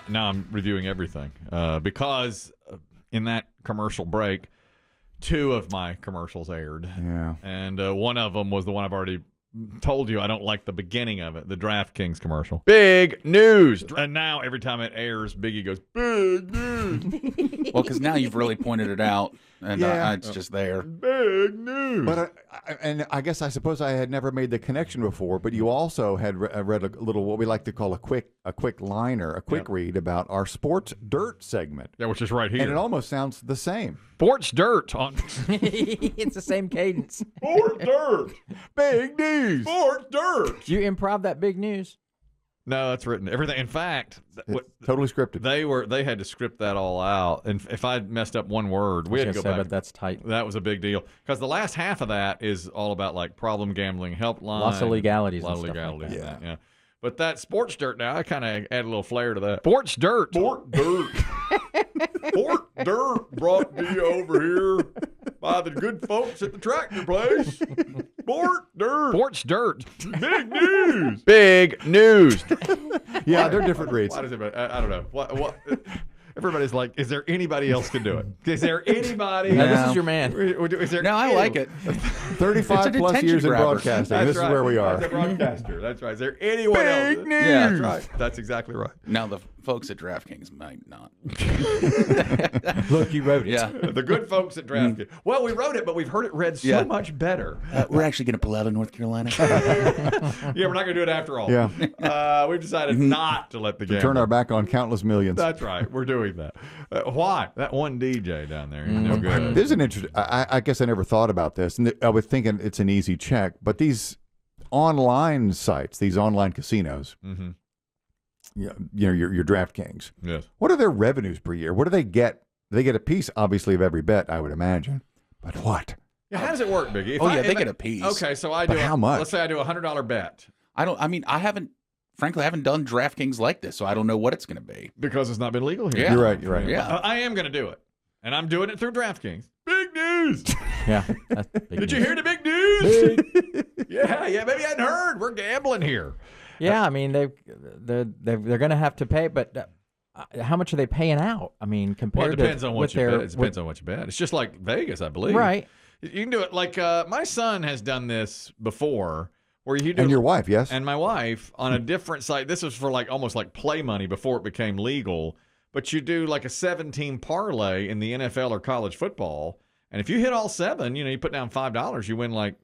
Now I'm reviewing everything because in that commercial break, 2 of my commercials aired. Yeah. And one of them was the one I've already told you I don't like the beginning of it, the DraftKings commercial. Big news. And now every time it airs, Biggie goes, big news. Well, because now you've really pointed it out, and it's just there. Big news. But I suppose I had never made the connection before. But you also had read a little what we like to call a quick liner, a quick read about our sports dirt segment. Yeah, which is right here. And it almost sounds the same. Sports dirt on It's the same cadence. Sports dirt. Big news. Sports dirt. Did you improv that big news? No, that's written. Everything. In fact, Totally scripted. They had to script that all out. And if I messed up one word, we had to go back. But that's tight. That was a big deal because the last half of that is all about like problem gambling helpline. Lots of legalities. A lot and of stuff legalities. Like that. Yeah. But that sports dirt now, I kind of add a little flair to that. Sports dirt. Sport dirt. Sport dirt brought to you over here by the good folks at the tractor place. Sport dirt. Sports dirt. Big news. Big news. Yeah, they're different reads. Why does it? I don't know. What? Everybody's like, is there anybody else can do it? Is there anybody? No, this is your man. Is there No, I like it. 35 plus attention years in grabber. broadcasting. That's This right. is where we are. As a broadcaster. That's right. Is there anyone else? Big news. Yeah, That's right. That's exactly right. Now, the folks at DraftKings might not. Look, you wrote it. Yeah. The good folks at DraftKings. Well, we wrote it, but we've heard it read so much better. We're actually going to pull out of North Carolina. Yeah, we're not going to do it after all. Yeah. We've decided not to let the game Turn our back on countless millions. That's right. We're doing that. Why? That one DJ down there. He's no good. This is an interesting. I guess I never thought about this, and I was thinking it's an easy check. But these online sites, these online casinos, you know, your DraftKings. Yes. What are their revenues per year? What do they get? They get a piece, obviously, of every bet, I would imagine. But what? Yeah, how does it work, Biggie? They get a piece. Okay, so I But do. how much? Let's say I do a $100 bet. Frankly, I haven't done DraftKings like this, so I don't know what it's going to be. Because it's not been legal here. Yeah. You're right. Yeah. I am going to do it. And I'm doing it through DraftKings. Big news. Yeah. That's big Did you news. hear the big news? Yeah, maybe I hadn't heard. We're gambling here. Yeah, I mean they're going to have to pay, but how much are they paying out? I mean, Well, compared it depends to on what what you bet. It depends on what you bet. It's just like Vegas, I believe. Right. You can do it like my son has done this before, where you do. And your wife, yes. And my wife on a different site. This was for like almost like play money before it became legal. But you do like a 7-team parlay in the NFL or college football, and if you hit all 7, you put down $5, you win like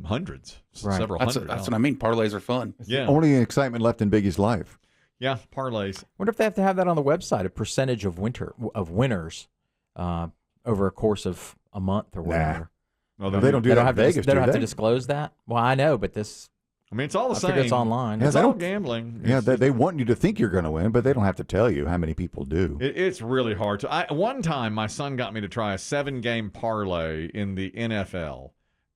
hundreds, Right. several That's hundred. what I mean. Parlays are fun. Yeah, Only excitement left in Biggie's life. yeah, parlays. Wonder if they have to have that on the website, a percentage of winners over a course of a month or whatever. Well, They don't do They that don't in have Vegas, to, they don't do have to they? disclose that. Well, I know, but this I mean, it's all the I same. figure it's online. Yeah, It's they all don't- gambling. Yeah, It's- they want you to think you're going to win, but they don't have to tell you how many people do. It's really hard to. One time, my son got me to try a 7-game parlay in the NFL,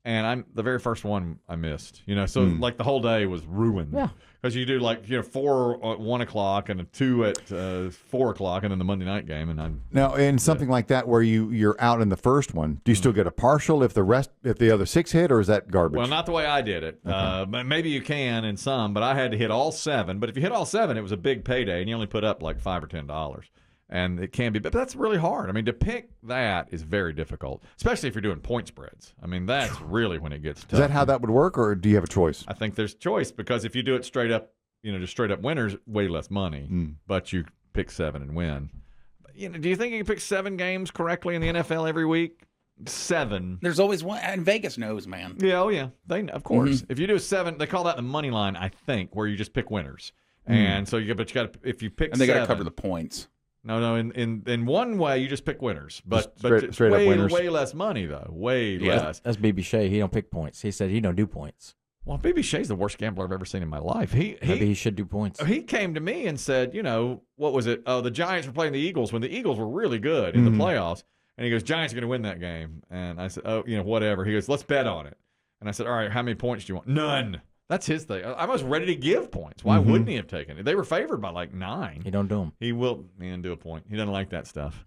and the very first one I missed. So like the whole day was ruined. Yeah. Because you do like 4 at 1 o'clock and a 2 at 4 o'clock, and then the Monday night game, and Now, in something like that where you're out in the first one, do you still get a partial if the other 6 hit, or is that garbage? well, not the way I did it. But maybe you can in some, but I had to hit all 7. But if you hit all 7, it was a big payday, and you only put up like $5 or $10. And it can be, but that's really hard. I mean, to pick that is very difficult, especially if you're doing point spreads. I mean, that's really when it gets tough. Is that how that would work, or do you have a choice? I think there's choice, because if you do it straight up, just straight up winners, way less money, but you pick 7 and win. Do you think you can pick 7 games correctly in the NFL every week? 7. There's always one, and Vegas knows, man. Yeah, oh yeah, of course. If you do 7, they call that the money line, I think, where you just pick winners. And so you got to, if you pick, And they got to 7, cover the points. No. In one way, you just pick winners, but Just straight up way, winners. way less money though. Way less. That's BB Shea. He don't pick points. He said he don't do points. Well, BB Shea's the worst gambler I've ever seen in my life. Maybe he should do points. He came to me and said, what was it? Oh, the Giants were playing the Eagles when the Eagles were really good in the playoffs, and he goes, Giants are going to win that game. And I said, oh, whatever. He goes, let's bet on it. And I said, all right, how many points do you want? None. That's his thing. I was ready to give points. Why wouldn't he have taken it? They were favored by like 9. He don't do them. He will do a point. He doesn't like that stuff.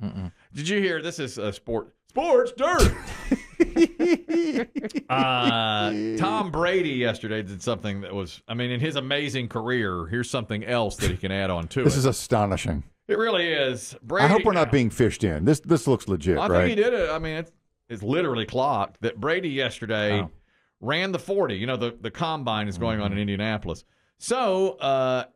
Did you hear? This is sports dirt. Tom Brady yesterday did something that was, I mean, in his amazing career, here's something else that he can add on to This it. is astonishing. It really is. Brady, I hope we're not being fished in. This looks legit, I right? think he did it. I mean, it's literally clocked that Brady yesterday ran the 40. You know, the combine is going on in Indianapolis. So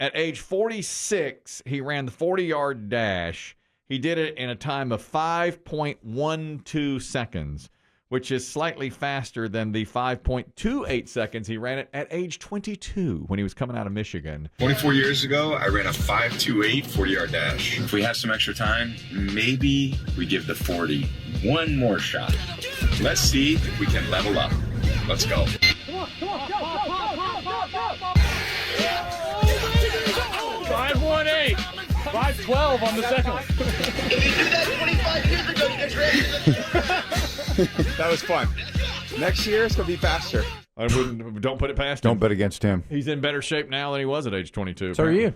at age 46, he ran the 40-yard dash. He did it in a time of 5.12 seconds, which is slightly faster than the 5.28 seconds he ran it at age 22 when he was coming out of Michigan. 24 years ago, I ran a 5.28 40-yard dash. If we have some extra time, maybe we give the 40 one more shot. Let's see if we can level up. Let's go. 5.18. 5.12 on the second one. If you did that 25 years ago, you graduated. That was fun. Next year, it's going to be faster. Don't put it past him. Don't bet against him. He's in better shape now than he was at age 22. So are you.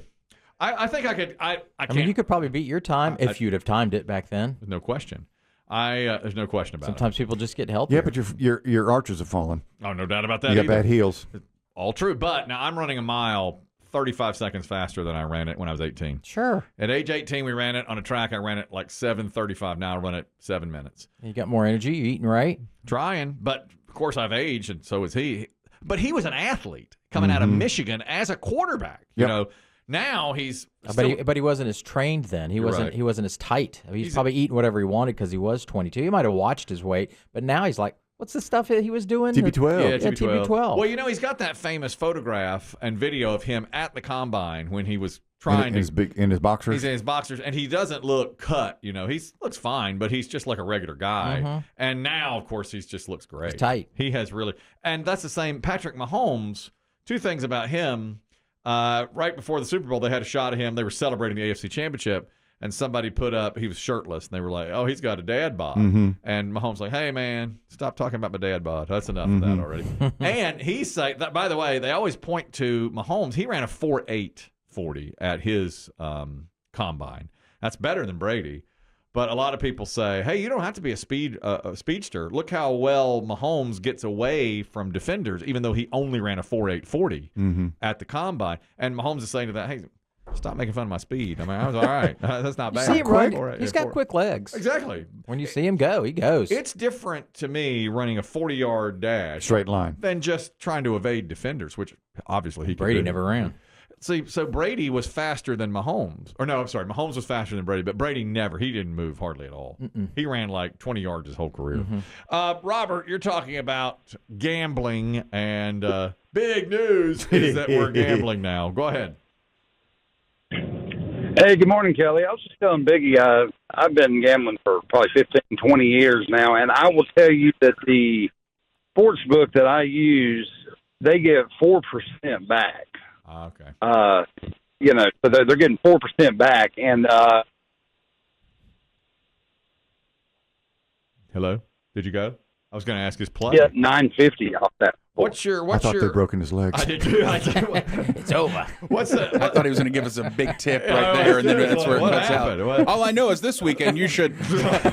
I think I could. I mean, you could probably beat your time if you'd have timed it back then. There's no question. There's no question about Sometimes people just get healthy. Yeah, but your arches have fallen. it. Oh, no doubt about that. You got either. bad heels. All true. But now I'm running a mile 35 seconds faster than I ran it when I was 18. Sure. At age 18, we ran it on a track. I ran it like 7:35. Now I run it 7 minutes. You got more energy. You eating right? Trying, but of course I've aged, and so is he. But he was an athlete coming out of Michigan as a quarterback. You know, now he's. But he wasn't as trained then. He wasn't. right. He wasn't as tight. He's probably eating whatever he wanted because he was 22. He might have watched his weight, but now he's like, what's the stuff he was doing? TB12. Yeah, TB12. Well, you know, he's got that famous photograph and video of him at the combine when he was trying in his boxers. He's in his boxers, and he doesn't look cut. You know, he looks fine, but he's just like a regular guy. And now, of course, he just looks great. He's tight. He has really, and that's the same. Patrick Mahomes. Two things about him. Right before the Super Bowl, they had a shot of him. They were celebrating the AFC Championship, and somebody put up, he was shirtless, and they were like, oh, he's got a dad bod. And Mahomes like, hey, man, stop talking about my dad bod. That's enough of that already. And he said, that, by the way, they always point to Mahomes. He ran a 4.8 40 at his combine. That's better than Brady. But a lot of people say, hey, you don't have to be a speedster. Look how well Mahomes gets away from defenders, even though he only ran a 4.8 40 at the combine. And Mahomes is saying to that, hey, stop making fun of my speed. I mean, I was all right. That's not bad. See him run. 4.8, He's got quick legs. Exactly. When you see him go, he goes. It's different to me running a 40-yard dash Straight line. than just trying to evade defenders, which obviously he can Brady do. never ran. See, so Brady was faster than Mahomes. Or no, I'm sorry, Mahomes was faster than Brady, but Brady never. He didn't move hardly at all. He ran like 20 yards his whole career. Robert, you're talking about gambling, and big news is that we're gambling now. Go ahead. Hey, good morning, Kelly. I was just telling Biggie, I've been gambling for probably 15, 20 years now, and I will tell you that the sports book that I use, they get 4% back. Okay. So they're getting 4% back, and Hello? Did you go? I was going to ask his play. get $9.50 off that. What's your? I thought they'd broken his legs. I did too. It's over. What's the? I thought he was going to give us a big tip Yeah, right I there, was and then too. that's where it What cuts happened? out. What? All I know is this weekend you should.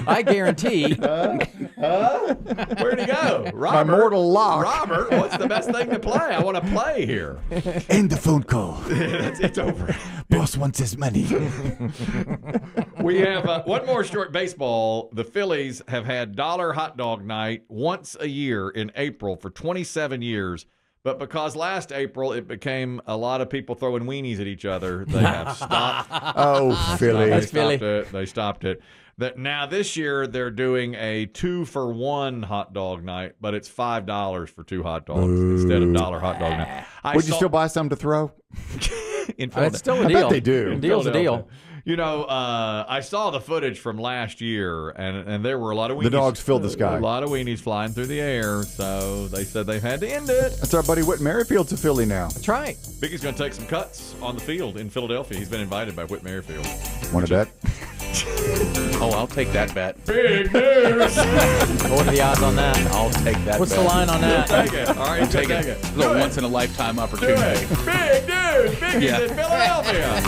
I guarantee. Where'd he go? My mortal lock. Robert, what's the best thing to play? I want to play here. End the phone call. It's over. Boss wants his money. We have one more short baseball. The Phillies have had dollar hot dog night once a year in April for 27 years. But because last April it became a lot of people throwing weenies at each other, they have stopped. Oh, Philly. They stopped it. That now this year they're doing a 2-for-1 hot dog night, but it's $5 for 2 hot dogs instead of dollar hot dog night. Would you still buy some to throw? It's still a I deal. bet they do. A deal's a deal. You know, I saw the footage from last year, and there were a lot of weenies. The dogs filled the sky. A lot of weenies flying through the air, so they said they had to end it. That's our buddy Whit Merrifield's a Philly now. That's right. Biggie's going to take some cuts on the field in Philadelphia. He's been invited by Whit Merrifield. Want to bet? Oh, I'll take that bet. Big news! What are the odds on that? I'll take that What's bet. the line on that? Take it. All right, Take it. it. It's a once in a lifetime Do opportunity. it. Big news! Biggie's Yeah. in Philadelphia.